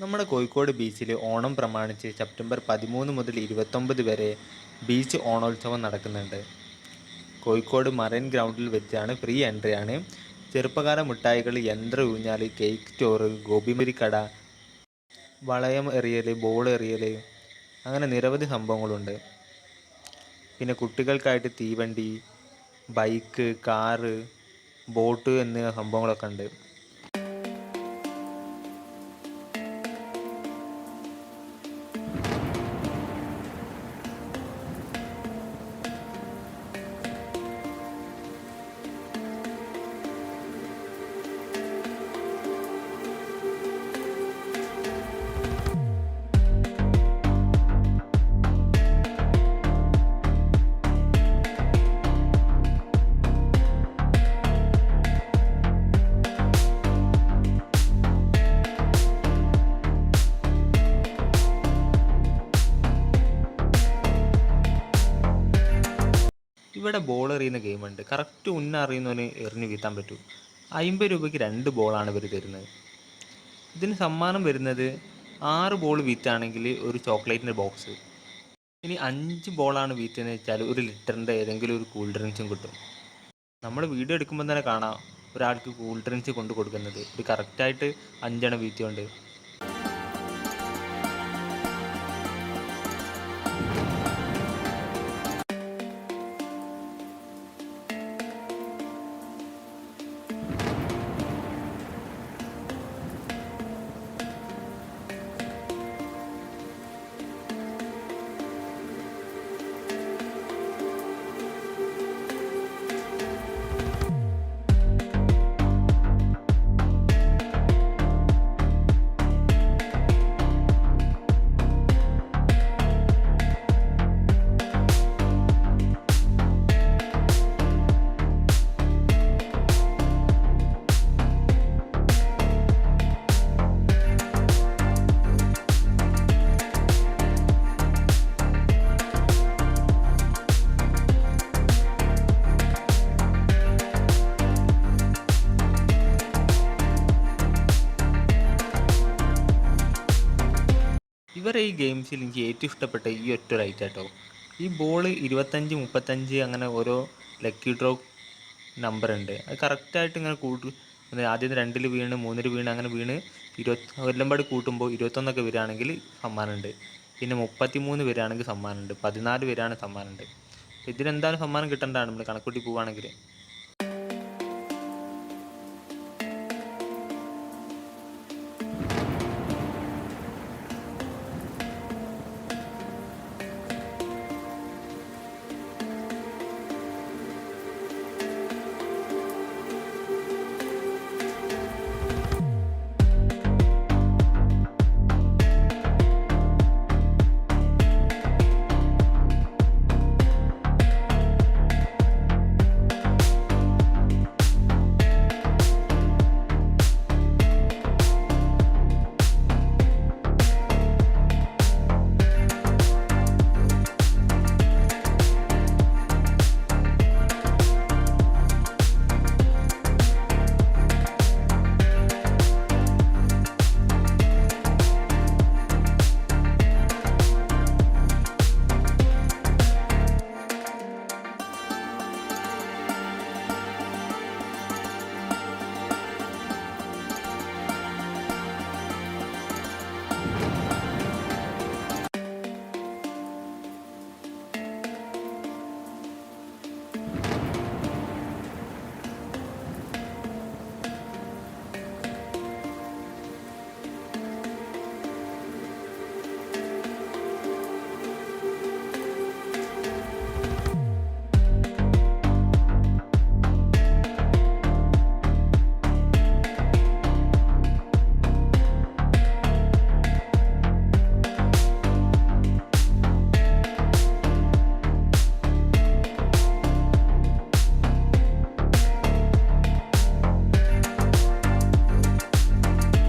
നമ്മുടെ കോഴിക്കോട് ബീച്ചിൽ ഓണം പ്രമാണിച്ച് സെപ്റ്റംബർ 13 മുതൽ 29 വരെ ബീച്ച് ഓണോത്സവം നടക്കുന്നുണ്ട്. കോഴിക്കോട് മറൈൻ ഗ്രൗണ്ടിൽ വെച്ചാണ്. ഫ്രീ എൻട്രി ആണ്. ചെറുപ്പക്കാര മിഠായികൾ, യന്ത്ര ഊഞ്ഞാൽ, കേക്ക് സ്റ്റോറ്, ഗോപിമരിക്കട, വളയം എറിയൽ, ബോൾ എറിയൽ, അങ്ങനെ നിരവധി സംഭവങ്ങളുണ്ട്. പിന്നെ കുട്ടികൾക്കായിട്ട് തീവണ്ടി, ബൈക്ക്, കാറ്, ബോട്ട് എന്നിവ സംഭവങ്ങളൊക്കെ ഉണ്ട്. ഇവിടെ ബോൾ എറിയുന്ന ഗെയിമുണ്ട്. കറക്റ്റ് അറിയുന്നവന് എറിഞ്ഞ് വീഴ്ത്താൻ പറ്റും. 50 രൂപയ്ക്ക് 2 ബോളാണ് ഇവർ തരുന്നത്. ഇതിന് സമ്മാനം വരുന്നത് 6 ബോൾ വീഴ്ത്തുകയാണെങ്കിൽ ഒരു ചോക്ലേറ്റിൻ്റെ ബോക്സ്. ഇനി 5 ബോളാണ് വീഴ്ത്തുന്നത് വെച്ചാൽ 1 ലിറ്ററിൻ്റെ ഏതെങ്കിലും ഒരു കൂൾ ഡ്രിങ്ക്സും കിട്ടും. നമ്മൾ വീഡിയോ എടുക്കുമ്പോൾ തന്നെ കാണാം ഒരാൾക്ക് കൂൾ ഡ്രിങ്ക്സ് കൊണ്ട് കൊടുക്കുന്നത്. ഇത് കറക്റ്റായിട്ട് 5 വീഴ്ത്തിയുണ്ട്. ഇവരെ ഈ ഗെയിംസിൽ എനിക്ക് ഏറ്റവും ഇഷ്ടപ്പെട്ട ഈ ഒറ്റ റൈറ്റ് കേട്ടോ. ഈ ബോൾ 25, 35 അങ്ങനെ ഓരോ ലക്കി ഡ്രോ നമ്പർ ഉണ്ട്. അത് കറക്റ്റായിട്ട് ഇങ്ങനെ ആദ്യം 2 വീണ് 3 വീണ് അങ്ങനെ വീണ് എല്ലാം പാടി കൂട്ടുമ്പോൾ 21 വരികയാണെങ്കിൽ സമ്മാനമുണ്ട്. പിന്നെ 33 വരികയാണെങ്കിൽ സമ്മാനമുണ്ട്. 14 വരികയാണെങ്കിൽ സമ്മാനമുണ്ട്. ഇതിനെന്തായാലും സമ്മാനം കിട്ടേണ്ടതാണ് നമ്മൾ കണക്കൂട്ടി പോവുകയാണെങ്കിൽ.